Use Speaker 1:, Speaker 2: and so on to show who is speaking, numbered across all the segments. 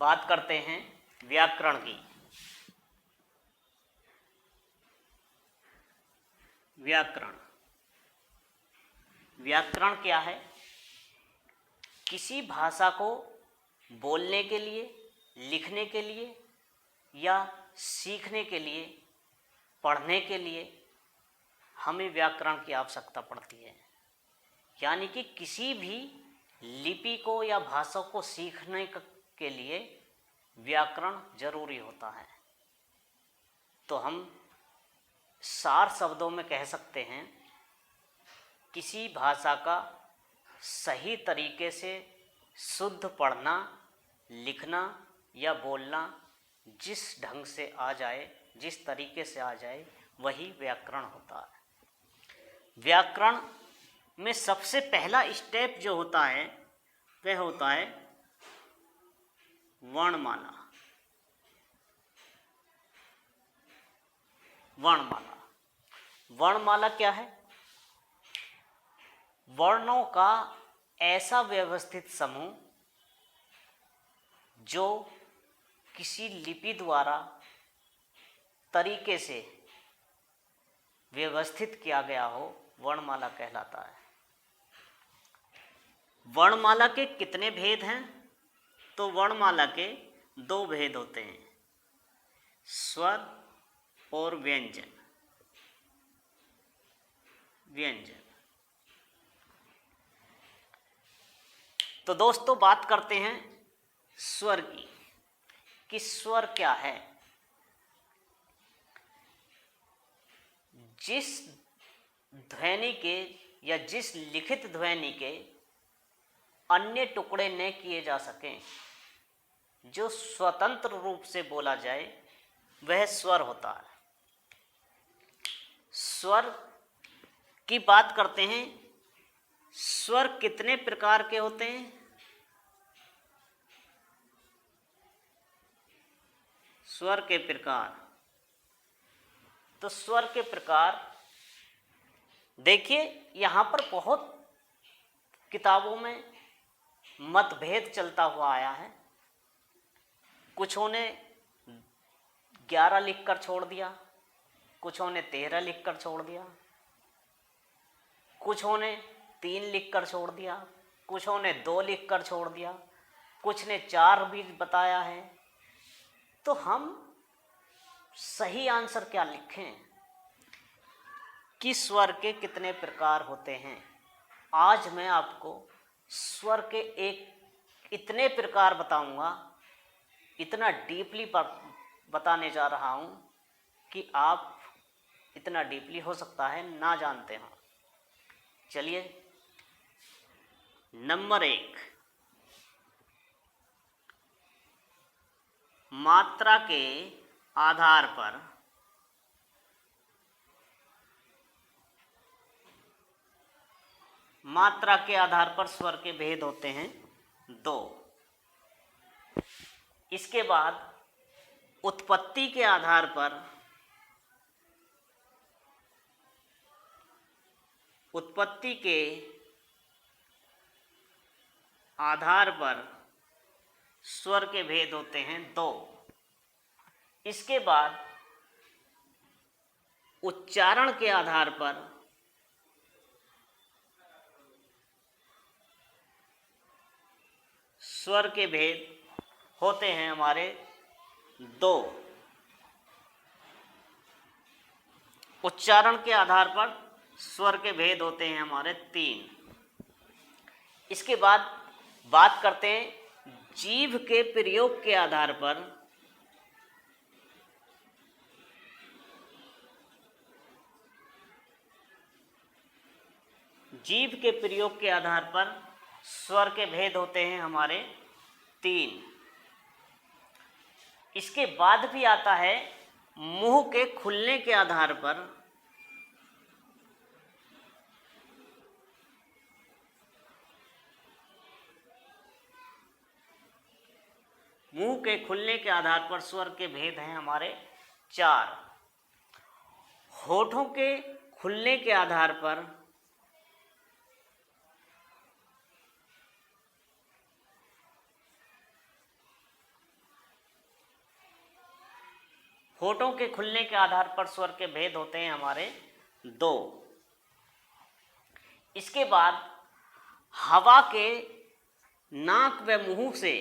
Speaker 1: बात करते हैं व्याकरण की। व्याकरण व्याकरण क्या है? किसी भाषा को बोलने के लिए, लिखने के लिए या सीखने के लिए, पढ़ने के लिए हमें व्याकरण की आवश्यकता पड़ती है। यानी कि किसी भी लिपि को या भाषा को सीखने के लिए व्याकरण जरूरी होता है। तो हम सार शब्दों में कह सकते हैं, किसी भाषा का सही तरीके से शुद्ध पढ़ना, लिखना या बोलना जिस ढंग से आ जाए, जिस तरीके से आ जाए, वही व्याकरण होता है। व्याकरण में सबसे पहला स्टेप जो होता है वह होता है वर्णमाला। वर्णमाला वर्णमाला क्या है? वर्णों का ऐसा व्यवस्थित समूह जो किसी लिपि द्वारा तरीके से व्यवस्थित किया गया हो, वर्णमाला कहलाता है। वर्णमाला के कितने भेद हैं? तो वर्णमाला के दो भेद होते हैं, स्वर और व्यंजन। व्यंजन। तो दोस्तों बात करते हैं स्वर की, कि स्वर क्या है। जिस ध्वनि के या जिस लिखित ध्वनि के अन्य टुकड़े न किए जा सकें, जो स्वतंत्र रूप से बोला जाए, वह स्वर होता है। स्वर की बात करते हैं। स्वर कितने प्रकार के होते हैं? स्वर के प्रकार। तो स्वर के प्रकार देखिए, यहाँ पर बहुत किताबों में मतभेद चलता हुआ आया है। कुछों ने 11 लिखकर छोड़ दिया, कुछों ने 13 लिखकर छोड़ दिया, कुछों ने 3 लिखकर छोड़ दिया, कुछों ने 2 लिखकर छोड़ दिया, कुछ ने 4 भी बताया है। तो हम सही आंसर क्या लिखें कि स्वर के कितने प्रकार होते हैं? आज मैं आपको स्वर के इतने प्रकार बताऊंगा, इतना डीपली बताने जा रहा हूं कि आप इतना डीपली हो सकता है ना जानते हो। चलिए, नंबर 1, मात्रा के आधार पर स्वर के भेद होते हैं 2। इसके बाद उत्पत्ति के आधार पर स्वर के भेद होते हैं 2। इसके बाद उच्चारण के आधार पर स्वर के भेद होते हैं हमारे 2। उच्चारण के आधार पर स्वर के भेद होते हैं हमारे 3। इसके बाद बात करते हैं जीभ के प्रयोग के आधार पर स्वर के भेद होते हैं हमारे 3। इसके बाद भी आता है मुंह के खुलने के आधार पर स्वर के भेद हैं हमारे 4। होठों के खुलने के आधार पर होठों के खुलने के आधार पर स्वर के भेद होते हैं हमारे 2। इसके बाद हवा के नाक व मुंह से,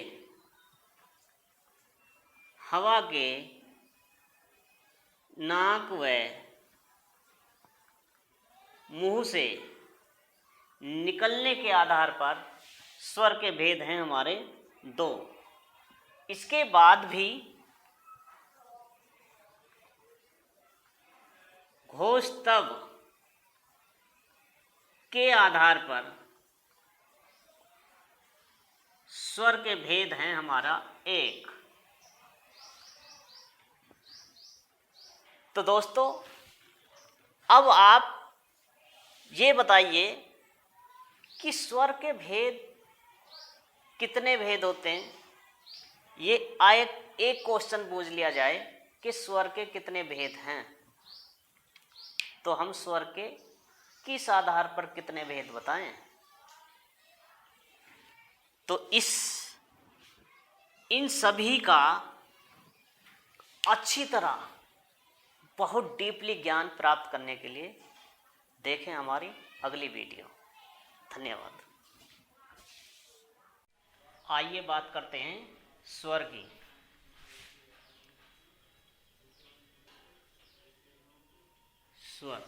Speaker 1: हवा के नाक व मुंह से निकलने के आधार पर स्वर के भेद हैं हमारे 2। इसके बाद भी घोषतव के आधार पर स्वर के भेद हैं हमारा 1। तो दोस्तों अब आप ये बताइए कि स्वर के भेद कितने भेद होते हैं। ये एक क्वेश्चन पूछ लिया जाए कि स्वर के कितने भेद हैं, तो हम स्वर के किस आधार पर कितने भेद बताएं। तो इन सभी का अच्छी तरह बहुत डीपली ज्ञान प्राप्त करने के लिए देखें हमारी अगली वीडियो। धन्यवाद। आइए बात करते हैं स्वर की। स्वर,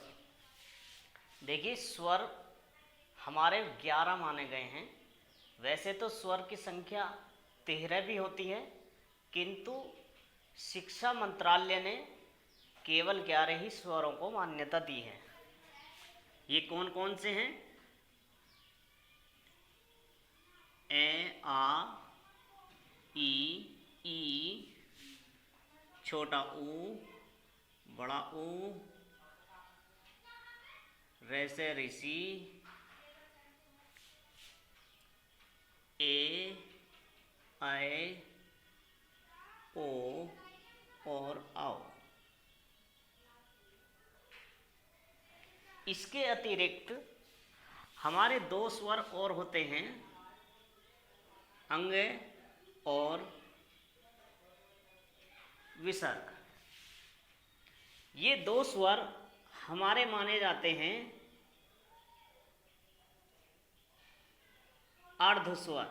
Speaker 1: देखिए स्वर हमारे 11 माने गए हैं। वैसे तो स्वर की संख्या 13 भी होती है, किंतु शिक्षा मंत्रालय ने केवल 11 ही स्वरों को मान्यता दी है। ये कौन कौन से हैं? ए, आ, ई, छोटा ऊ, बड़ा ऊ, रैसे ऋषि, ए, ऐ, ओ और आओ। इसके अतिरिक्त हमारे 2 स्वर और होते हैं, अंग और विसर्ग। ये 2 स्वर हमारे माने जाते हैं अर्धस्वर।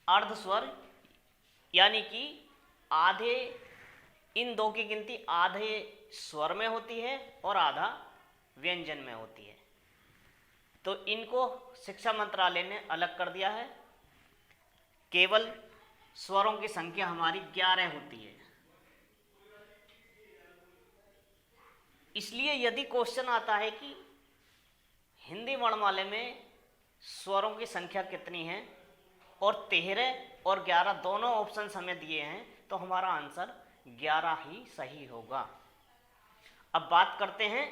Speaker 1: अर्धस्वर यानी कि आधे, इन 2 की गिनती आधे स्वर में होती है और आधा व्यंजन में होती है। तो इनको शिक्षा मंत्रालय ने अलग कर दिया है। केवल स्वरों की संख्या हमारी 11 होती है। इसलिए यदि क्वेश्चन आता है कि हिंदी वर्णमाला में स्वरों की संख्या कितनी है और 13 और 11 दोनों ऑप्शन हमें दिए हैं, तो हमारा आंसर 11 ही सही होगा। अब बात करते हैं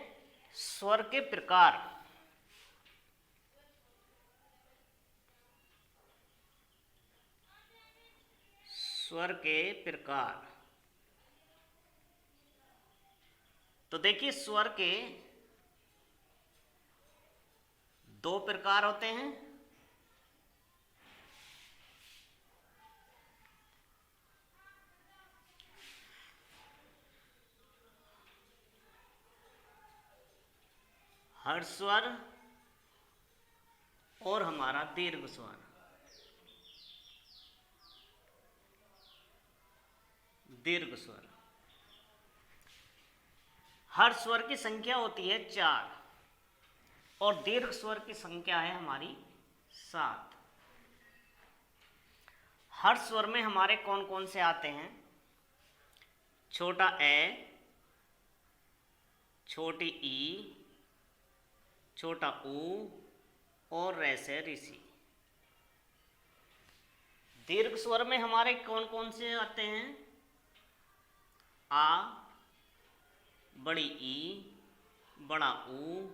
Speaker 1: स्वर के प्रकार। स्वर के प्रकार, तो देखिए स्वर के 2 प्रकार होते हैं। हर्ष स्वर और हमारा दीर्घ स्वर। दीर्घ स्वर, हर्ष स्वर की संख्या होती है 4 और दीर्घ स्वर की संख्या है हमारी 7। हर्ष स्वर में हमारे कौन कौन से आते हैं? छोटा ए, छोटी ई, छोटा ऊ और रैसे ऋषि। दीर्घ स्वर में हमारे कौन कौन से आते हैं? आ, बड़ी ई, बड़ा ऊ,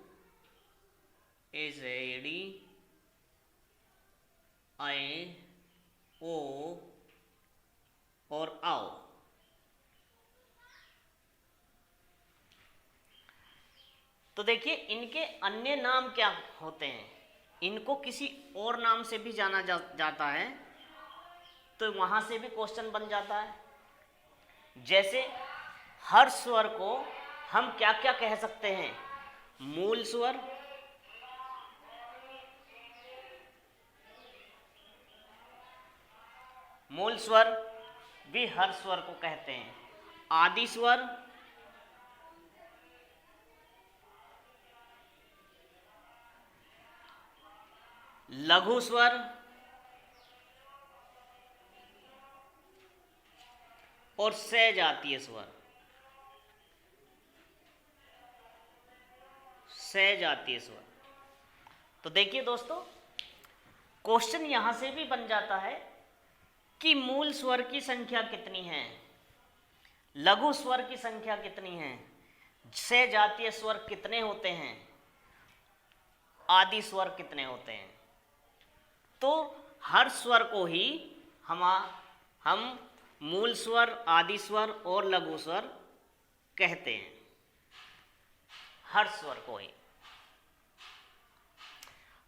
Speaker 1: एड़ी, आए, ओ और आओ। तो देखिए इनके अन्य नाम क्या होते हैं? इनको किसी और नाम से भी जाना जाता है, तो वहां से भी क्वेश्चन बन जाता है। जैसे हर स्वर को हम क्या क्या कह सकते हैं? मूल स्वर, मूल स्वर भी हर स्वर को कहते हैं। आदि स्वर, लघु स्वर और सहजातीय स्वर। सहजातीय स्वर। तो देखिए दोस्तों, क्वेश्चन यहां से भी बन जाता है कि मूल स्वर की संख्या कितनी है, लघु स्वर की संख्या कितनी है, सहजातीय स्वर कितने होते हैं, आदि स्वर कितने होते हैं। तो हर स्वर को ही हम मूल स्वर, आदि स्वर और लघु स्वर कहते हैं, हर स्वर को ही।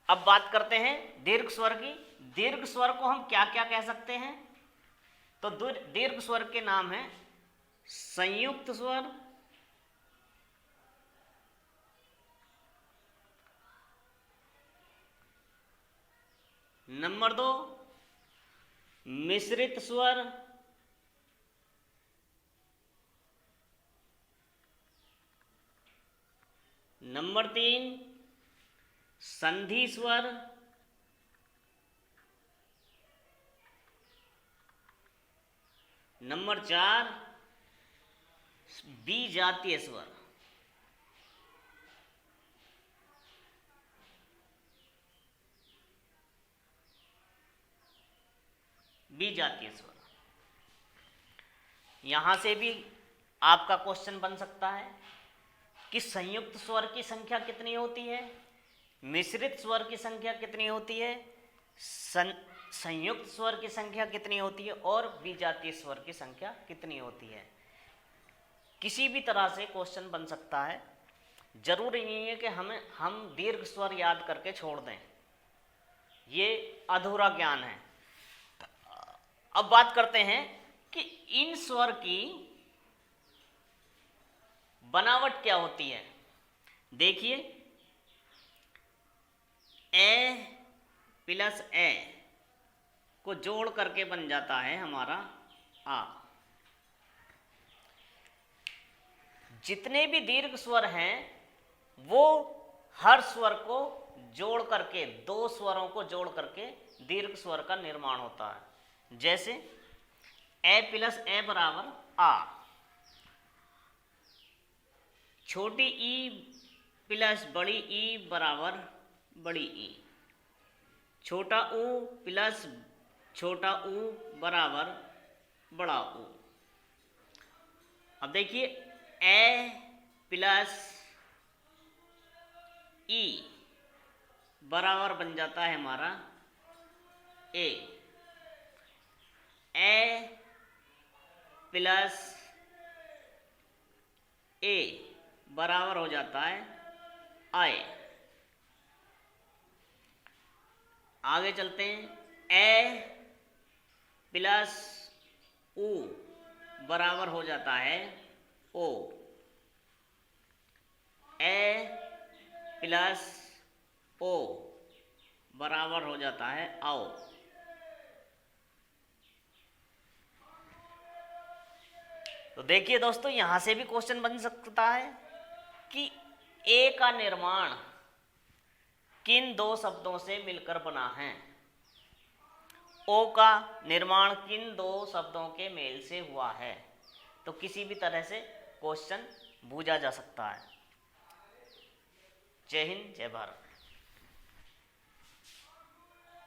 Speaker 1: अब बात करते हैं दीर्घ स्वर की। दीर्घ स्वर को हम क्या क्या कह सकते हैं? तो दीर्घ स्वर के नाम है संयुक्त स्वर, नंबर 2 मिश्रित स्वर, नंबर 3 संधि स्वर, नंबर 4 विजातीय स्वर। विजातीय स्वर, यहां से भी आपका क्वेश्चन बन सकता है कि संयुक्त स्वर की संख्या कितनी होती है, मिश्रित स्वर की संख्या कितनी होती है, संयुक्त स्वर की संख्या कितनी होती है और विजातीय स्वर की संख्या कितनी होती है। किसी भी तरह से क्वेश्चन बन सकता है, जरूरी नहीं है कि हम दीर्घ स्वर याद करके छोड़ दें, ये अधूरा ज्ञान है। अब बात करते हैं कि इन स्वर की बनावट क्या होती है। देखिए, ए प्लस ए को जोड़ करके बन जाता है हमारा आ। जितने भी दीर्घ स्वर हैं वो हर स्वर को जोड़ करके, दो स्वरों को जोड़ करके दीर्घ स्वर का निर्माण होता है। जैसे ए प्लस ए बराबर आ, छोटी ई प्लस बड़ी ई बराबर बड़ी ई, छोटा ऊ प्लस छोटा ऊ बराबर बड़ा ऊ। अब देखिए, ए प्लस ई बराबर बन जाता है हमारा ए, ए प्लस ए बराबर हो जाता है आए। आगे चलते हैं, ए प्लस ऊ बराबर हो जाता है ओ, ए प्लस ओ बराबर हो जाता है आओ। तो देखिए दोस्तों, यहां से भी क्वेश्चन बन सकता है कि ए का निर्माण किन दो शब्दों से मिलकर बना है, ओ का निर्माण किन दो शब्दों के मेल से हुआ है। तो किसी भी तरह से क्वेश्चन बूझा जा सकता है। जय हिंद, जय भारत।